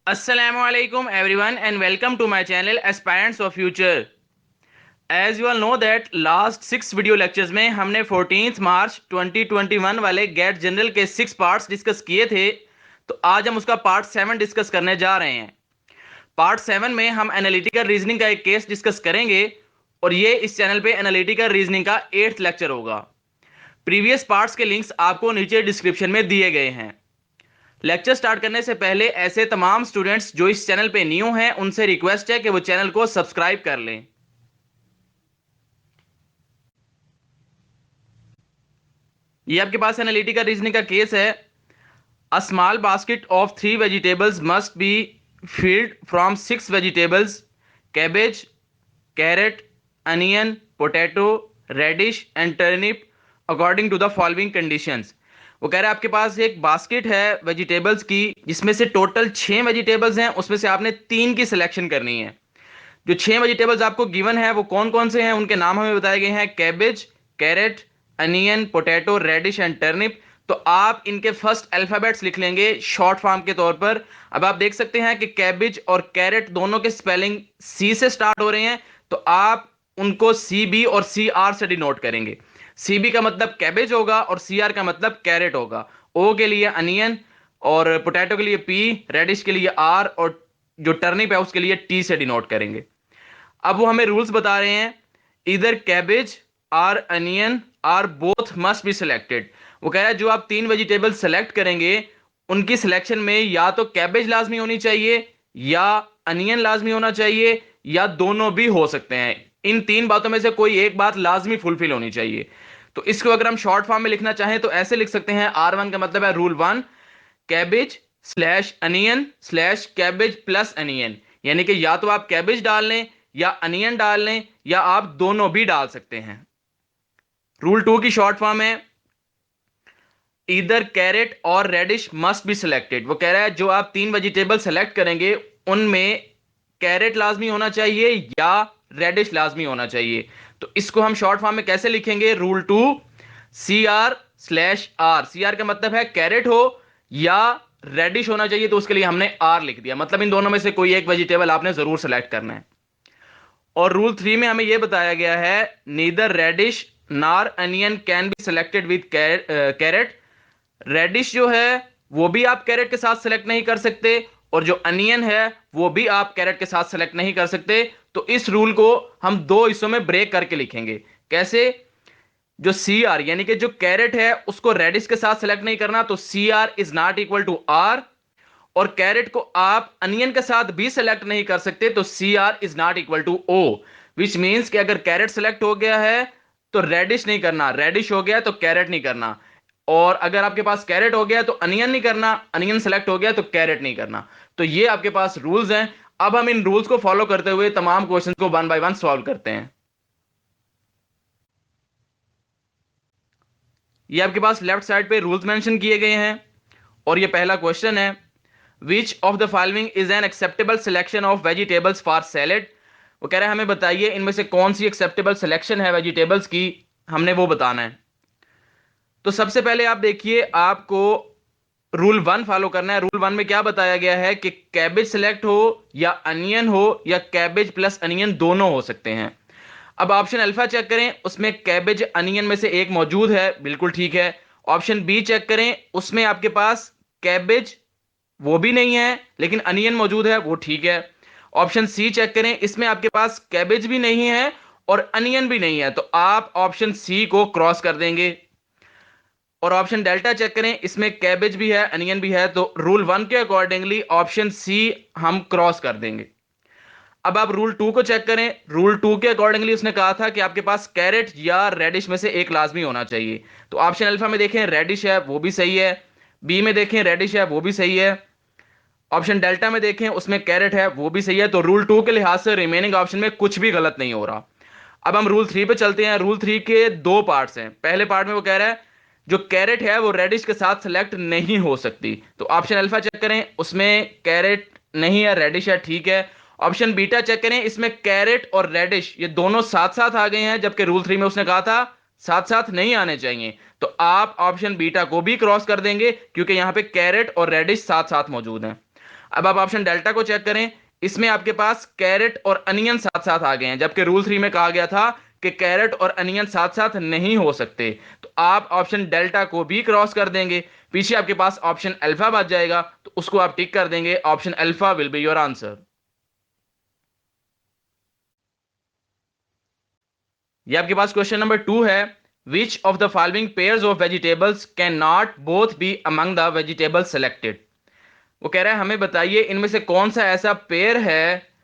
Assalamualaikum everyone and welcome to my channel Aspirants of Future. As you all know that last 6 video lectures में हमने 14 मार्च 2021 वाले gate general के 6 parts discuss किए थे। तो आज हम उसका पार्ट 7 डिस्कस करने जा रहे हैं। पार्ट 7 में हम एनालिटिकल रीजनिंग का एक केस डिस्कस करेंगे और ये इस चैनल पे एनालिटिकल रीजनिंग का 8th लेक्चर होगा। प्रीवियस पार्ट्स के लिंक्स आपको नीचे डिस्क्रिप्शन में दिए गए हैं। लेक्चर स्टार्ट करने से पहले ऐसे तमाम स्टूडेंट्स जो इस चैनल पे न्यू हैं उनसे रिक्वेस्ट है कि वो चैनल को सब्सक्राइब कर लें। ये आपके पास एनालिटिकल रीजनिंग का केस है। A small basket of 3 vegetables must B filled from 6 vegetables: cabbage, carrot, onion, potato, radish and turnip according to the following conditions। वो कह रहा है आपके पास एक बास्केट है वेजिटेबल्स की जिसमें से टोटल 6 वेजिटेबल्स हैं, उसमें से आपने 3 की सिलेक्शन करनी है। जो 6 वेजिटेबल्स आपको गिवन है वो कौन कौन से हैं, उनके नाम हमें बताए गए हैं: cabbage, carrot, onion, potato, radish and turnip. तो आप इनके फर्स्ट अल्फाबेट्स लिख लेंगे शॉर्ट फॉर्म के तौर पर। अब आप देख सकते हैं कि कैबेज और कैरेट दोनों के स्पेलिंग सी से स्टार्ट हो रहे हैं, तो आप उनको सी बी और सी आर से डिनोट करेंगे। सी बी का मतलब कैबेज होगा और सी आर का मतलब कैरेट होगा। ओ के लिए अनियन और पोटैटो के लिए पी, रेडिश के लिए आर और जो टर्निप है उसके लिए टी से डिनोट करेंगे। अब वो हमें रूल्स बता रहे हैं, इधर cabbage or onion or both must be selected. वो कह रहा है जो आप 3 वेजिटेबल सेलेक्ट करेंगे उनकी सिलेक्शन में या तो कैबेज लाजमी होनी चाहिए या अनियन लाजमी होना चाहिए या दोनों भी हो सकते हैं। इन 3 बातों में से कोई एक बात लाजमी फुलफिल होनी चाहिए। तो इसको अगर हम शॉर्ट फॉर्म में लिखना चाहें तो ऐसे लिख सकते हैं, R1 का मतलब है rule 1, cabbage slash onion slash cabbage plus onion. यानी कि या तो आप कैबेज डाल लें या अनियन डाल लें या आप दोनों भी डाल सकते हैं। रूल 2 की शॉर्ट फॉर्म है इधर कैरेट और रेडिश मस्ट बी सिलेक्टेड। वो कह रहा है जो आप 3 वेजिटेबल सेलेक्ट करेंगे उनमें कैरेट लाजमी होना चाहिए या रेडिश लाजमी होना चाहिए। तो इसको हम शॉर्ट फॉर्म में कैसे लिखेंगे, rule 2 C R slash R. C R का मतलब है कैरेट हो या रेडिश होना चाहिए, तो उसके लिए हमने आर लिख दिया। मतलब इन दोनों में से कोई एक वेजिटेबल आपने जरूर सेलेक्ट करना है। और रूल 3 में हमें यह बताया गया है neither radish nor onion can be selected with carrot. Radish जो है वो भी आप कैरेट के साथ सेलेक्ट नहीं कर सकते और जो अनियन है वो भी आप कैरेट के साथ सेलेक्ट नहीं कर सकते। तो इस रूल को हम 2 हिस्सों में ब्रेक करके लिखेंगे। कैसे? जो सी आर यानी कि जो कैरेट है उसको रेडिश के साथ सेलेक्ट नहीं करना, तो C R is not equal to R. और कैरेट को आप अनियन के साथ भी सेलेक्ट नहीं कर सकते, तो C R is not equal to O. Which means कि अगर कैरेट सेलेक्ट हो गया है तो रेडिश नहीं करना, रेडिश हो गया तो कैरेट नहीं करना। और अगर आपके पास कैरेट हो गया तो अनियन नहीं करना, अनियन सेलेक्ट हो गया तो कैरेट नहीं करना। तो ये आपके पास रूल्स हैं। अब हम इन रूल्स को फॉलो करते हुए तमाम क्वेश्चन को 1 बाय 1 सॉल्व करते हैं। ये आपके पास लेफ्ट साइड पे रूल्स मेंशन किए गए हैं और ये पहला क्वेश्चन है, which of the following is an acceptable selection of vegetables for salad. वो कह रहा है हमें बताइए इनमें से कौन सी एक्सेप्टेबल सिलेक्शन है वेजिटेबल्स की, हमने वो बताना है। तो सबसे पहले आप देखिए, आपको रूल 1 फॉलो करना है। रूल 1 में क्या बताया गया है कि कैबेज सिलेक्ट हो या अनियन हो या कैबेज प्लस अनियन दोनों हो सकते हैं। अब ऑप्शन अल्फा चेक करें, उसमें कैबेज अनियन में से एक मौजूद है, बिल्कुल ठीक है। ऑप्शन बी चेक करें, उसमें आपके पास कैबेज वो भी नहीं है लेकिन अनियन मौजूद है, वो ठीक है। ऑप्शन सी चेक करें, इसमें आपके पास कैबेज भी नहीं है और अनियन भी नहीं है, तो आप ऑप्शन सी को क्रॉस कर देंगे। और ऑप्शन डेल्टा चेक करें, इसमें कैबेज भी है अनियन भी है, तो रूल 1 के अकॉर्डिंगली ऑप्शन सी हम क्रॉस कर देंगे। अब आप रूल 2 को चेक करें। रूल 2 के अकॉर्डिंगली उसने कहा था कि आपके पास कैरेट या रेडिश में से एक लाजमी होना चाहिए। तो ऑप्शन अल्फा में देखें रेडिश है, वो भी सही है। बी में देखें रेडिश है, वो भी सही है। ऑप्शन डेल्टा में देखें उसमें कैरेट है, वो भी सही है। तो रूल 2 के लिहाज से रिमेनिंग ऑप्शन में कुछ भी गलत नहीं हो रहा। अब हम रूल 3 पे चलते हैं। रूल 3 के 2 पार्ट्स हैं। पहले पार्ट में वो कह रहा है जो कैरेट है वो रेडिश के साथ सेलेक्ट नहीं हो सकती, तो ऑप्शन अल्फा चेक करें, उसमें कैरेट नहीं है, रेडिश है, ठीक है। ऑप्शन बीटा चेक करें, इसमें कैरेट और रेडिश ये दोनों साथ साथ आ गए हैं, जबकि रूल 3 में उसने कहा था साथ साथ नहीं आने चाहिए। तो आप ऑप्शन बीटा को भी क्रॉस कर देंगे क्योंकि यहां पे कैरेट और रेडिश साथ साथ मौजूद हैं। अब आप ऑप्शन डेल्टा को चेक करें, इसमें आपके पास कैरेट और अनियन साथ साथ आ गए हैं, जबकि रूल 3 में कहा गया था कि कैरेट और अनियन साथ साथ नहीं हो सकते। तो आप ऑप्शन डेल्टा को भी क्रॉस कर देंगे, पीछे आपके पास ऑप्शन अल्फा बच जाएगा, तो उसको आप टिक कर देंगे। Option alpha will be your answer. ये आपके पास क्वेश्चन नंबर 2 है, which of the following pairs of vegetables can not both be among the vegetables selected. वो कह रहा है हमें बताइए इनमें से कौन सा ऐसा पेयर है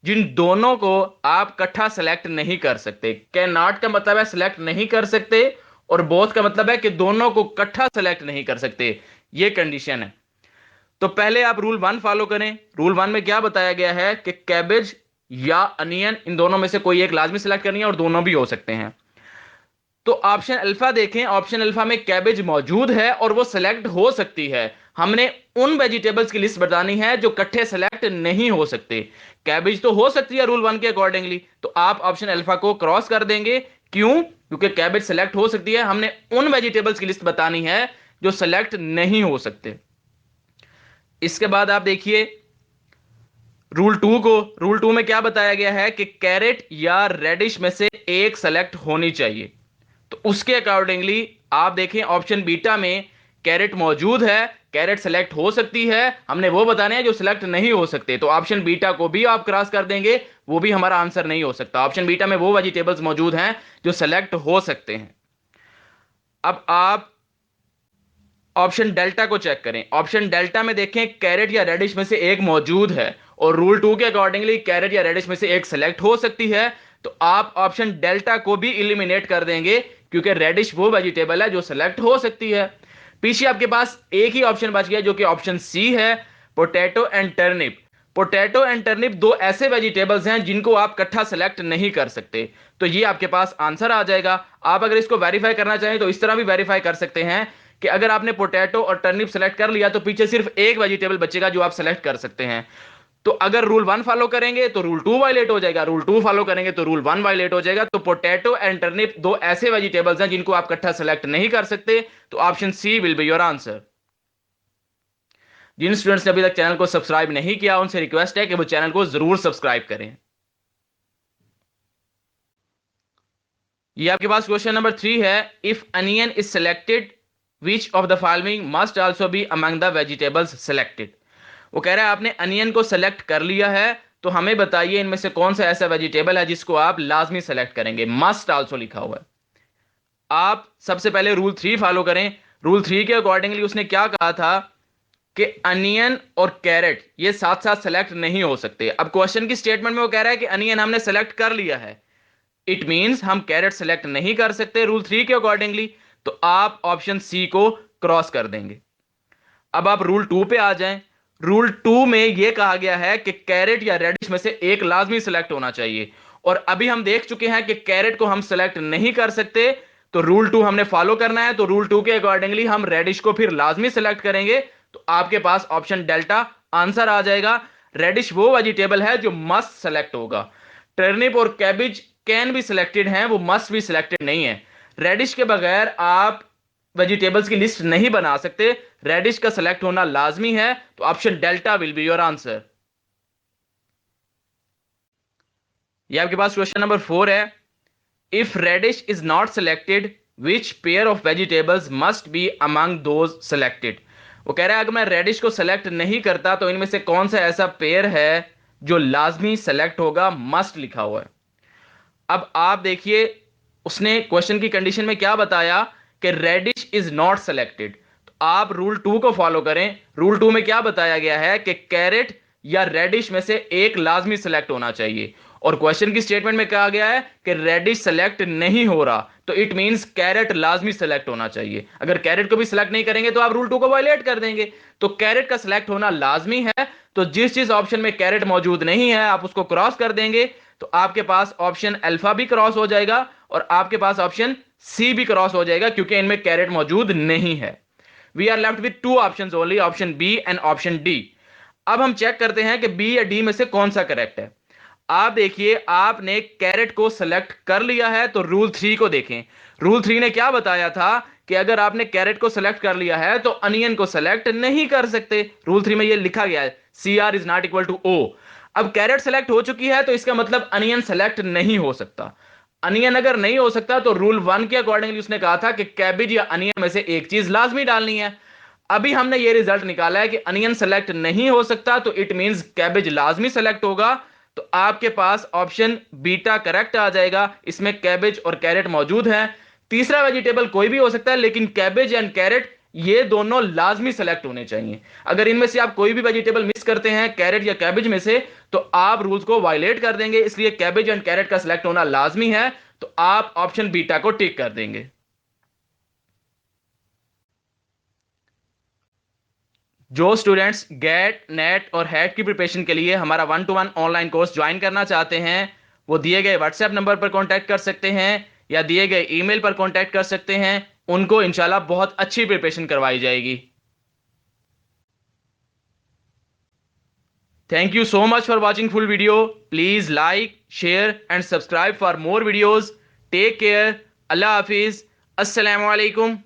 जिन दोनों को आप इकट्ठा सेलेक्ट नहीं कर सकते। कैन नॉट का मतलब है सेलेक्ट नहीं कर सकते, और बोथ का मतलब है कि दोनों को इकट्ठा सेलेक्ट नहीं कर सकते, ये कंडीशन है। तो पहले आप रूल 1 फॉलो करें। रूल 1 में क्या बताया गया है कि कैबेज या अनियन, इन दोनों में से कोई एक लाजमी सेलेक्ट करनी है, और दोनों भी हो सकते हैं। तो ऑप्शन अल्फा देखें, ऑप्शन अल्फा में कैबेज मौजूद है और वो सिलेक्ट हो सकती है। हमने उन वेजिटेबल्स की लिस्ट बतानी है जो इकट्ठे सेलेक्ट नहीं हो सकते। कैबेज तो हो सकती है रूल 1 के अकॉर्डिंगली, तो आप ऑप्शन अल्फा को क्रॉस कर देंगे। क्यों? क्योंकि कैबेज सेलेक्ट हो सकती है, हमने उन वेजिटेबल्स की लिस्ट बतानी है जो सेलेक्ट नहीं हो सकते। इसके बाद आप देखिए रूल 2 को। रूल 2 में क्या बताया गया है कि कैरेट या रेडिश में से एक सेलेक्ट होनी चाहिए। तो उसके अकॉर्डिंगली आप देखें ऑप्शन बीटा में कैरेट मौजूद है, कैरेट सेलेक्ट हो सकती है, हमने वो बताने हैं जो सिलेक्ट नहीं हो सकते। तो ऑप्शन बीटा को भी आप क्रॉस कर देंगे, वो भी हमारा आंसर नहीं हो सकता। ऑप्शन बीटा में वो वेजिटेबल्स मौजूद हैं जो सेलेक्ट हो सकते हैं। अब आप ऑप्शन डेल्टा को चेक करें। ऑप्शन डेल्टा में देखें कैरेट या रेडिश में से एक मौजूद है, और रूल 2 के अकॉर्डिंगली कैरेट या रेडिश में से एक सेलेक्ट हो सकती है। तो आप ऑप्शन डेल्टा को भी इलिमिनेट कर देंगे, क्योंकि रेडिश वो वेजिटेबल है जो सेलेक्ट हो सकती है। पीछे आपके पास एक ही ऑप्शन बच गया जो कि ऑप्शन सी है, potato and turnip. Potato and turnip दो ऐसे वेजिटेबल्स हैं जिनको आप इकट्ठा सेलेक्ट नहीं कर सकते। तो ये आपके पास आंसर आ जाएगा। आप अगर इसको वेरीफाई करना चाहें तो इस तरह भी वेरीफाई कर सकते हैं कि अगर आपने पोटैटो और टर्निप सेलेक्ट कर लिया तो पीछे सिर्फ एक वेजिटेबल बचेगा जो आप सेलेक्ट कर सकते हैं। तो अगर रूल 1 फॉलो करेंगे तो रूल 2 वायलेट हो जाएगा, रूल 2 फॉलो करेंगे तो रूल 1 वायलेट हो जाएगा। तो पोटैटो एंड टर्निप दो ऐसे वेजिटेबल्स हैं जिनको आप इकट्ठा सेलेक्ट नहीं कर सकते। तो option C will be your answer. जिन स्टूडेंट्स ने अभी तक चैनल को सब्सक्राइब नहीं किया उनसे रिक्वेस्ट है कि वो चैनल को जरूर सब्सक्राइब करें। ये आपके पास क्वेश्चन नंबर 3 है, if onion is selected which of the following must also be among the vegetables selected. वो कह रहा है आपने अनियन को सेलेक्ट कर लिया है, तो हमें बताइए इनमें से कौन सा ऐसा वेजिटेबल है जिसको आप लाजमी सेलेक्ट करेंगे। मस्ट आल्सो लिखा हुआ है। आप सबसे पहले रूल 3 फॉलो करें। रूल 3 के अकॉर्डिंगली उसने क्या कहा था कि अनियन और कैरेट ये साथ साथ सेलेक्ट नहीं हो सकते। अब क्वेश्चन की स्टेटमेंट में वो कह रहा है कि अनियन हमने सेलेक्ट कर लिया है, इट मींस हम कैरेट सेलेक्ट नहीं कर सकते रूल 3 के अकॉर्डिंगली। तो आप ऑप्शन सी को क्रॉस कर देंगे। अब आप रूल 2 पे आ जाएं। रूल 2 में यह कहा गया है कि कैरेट या रेडिश में से एक लाजमी सेलेक्ट होना चाहिए, और अभी हम देख चुके हैं कि कैरेट को हम सेलेक्ट नहीं कर सकते। तो रूल 2 हमने फॉलो करना है, तो रूल 2 के अकॉर्डिंगली हम रेडिश को फिर लाजमी सेलेक्ट करेंगे। तो आपके पास ऑप्शन डेल्टा आंसर आ जाएगा। रेडिश वो वेजिटेबल है जो मस्ट सेलेक्ट होगा। टर्निप और कैबिज कैन बी सिलेक्टेड हैं, वो मस्ट भी सिलेक्टेड नहीं है। रेडिश के बगैर आप वेजिटेबल्स की लिस्ट नहीं बना सकते, रेडिश का सेलेक्ट होना लाजमी है। तो option delta will be your answer. ये आपके पास क्वेश्चन नंबर 4 है, if radish is not selected which pair of vegetables must be among those selected. वो कह रहा है अगर मैं रेडिश को सेलेक्ट नहीं करता तो इनमें से कौन सा ऐसा पेयर है जो लाजमी सेलेक्ट होगा। मस्ट लिखा हुआ है। अब आप देखिए उसने क्वेश्चन की कंडीशन में क्या बताया कि रेडिश इज नॉट सेलेक्टेड। तो आप रूल 2 को फॉलो करें। रूल 2 में क्या बताया गया है कि कैरेट या रेडिश में से एक लाजमी सेलेक्ट होना चाहिए, और क्वेश्चन की स्टेटमेंट में कहा गया है कि रेडिश सेलेक्ट नहीं हो रहा, तो इट मींस कैरेट लाजमी सेलेक्ट होना चाहिए। अगर कैरेट को भी सेलेक्ट नहीं करेंगे तो आप रूल 2 को वायलेट कर देंगे। तो कैरेट का सेलेक्ट होना लाजमी है, तो जिस जिस ऑप्शन में कैरेट मौजूद नहीं है आप उसको क्रॉस कर देंगे। तो आपके पास ऑप्शन अल्फा भी क्रॉस हो जाएगा, और आपके पास ऑप्शन सी भी क्रॉस हो जाएगा, क्योंकि इनमें कैरेट मौजूद नहीं है। We are left with two options only, option B and option D. अब हम चेक करते हैं कि बी या डी में से कौन सा करेक्ट है। आप देखिए आपने कैरेट को सेलेक्ट कर लिया है, तो रूल 3 को देखें। रूल 3 ने क्या बताया था कि अगर आपने कैरेट को सेलेक्ट कर लिया है तो अनियन को सेलेक्ट नहीं कर सकते। रूल 3 में ये लिखा गया है, CR is not equal to O। अब कैरेट सेलेक्ट हो चुकी है तो इसका मतलब अनियन सेलेक्ट नहीं हो सकता। अनियन अगर नहीं हो सकता तो रूल 1 के अकॉर्डिंगली उसने कहा था कि कैबिज या अनियन में से एक चीज लाजमी डालनी है। अभी हमने ये रिजल्ट निकाला है कि अनियन सेलेक्ट नहीं हो सकता, तो इट मींस कैबेज लाजमी सेलेक्ट होगा। तो आपके पास ऑप्शन बीटा करेक्ट आ जाएगा, इसमें कैबेज और कैरेट मौजूद है। तीसरा वेजिटेबल कोई भी हो सकता है, लेकिन कैबेज एंड कैरेट ये दोनों लाजमी सेलेक्ट होने चाहिए। अगर इनमें से आप कोई भी वेजिटेबल मिस करते हैं कैरेट या कैबेज में से, तो आप रूल्स को वायलेट कर देंगे, इसलिए कैबेज एंड कैरेट का सिलेक्ट होना लाजमी है। तो आप ऑप्शन बीटा को टिक कर देंगे। जो स्टूडेंट्स गेट नेट और हैट की प्रिपरेशन के लिए हमारा 1-to-1 ऑनलाइन कोर्स ज्वाइन करना चाहते हैं, वो दिए गए व्हाट्सएप नंबर पर कांटेक्ट कर सकते हैं या दिए गए ईमेल पर कांटेक्ट कर सकते हैं। उनको इंशाल्लाह बहुत अच्छी प्रिपरेशन करवाई जाएगी। Thank you so much for watching full video. Please like share and subscribe for more videos. Take care. अल्लाह हाफिज। अस्सलाम वालेकुम।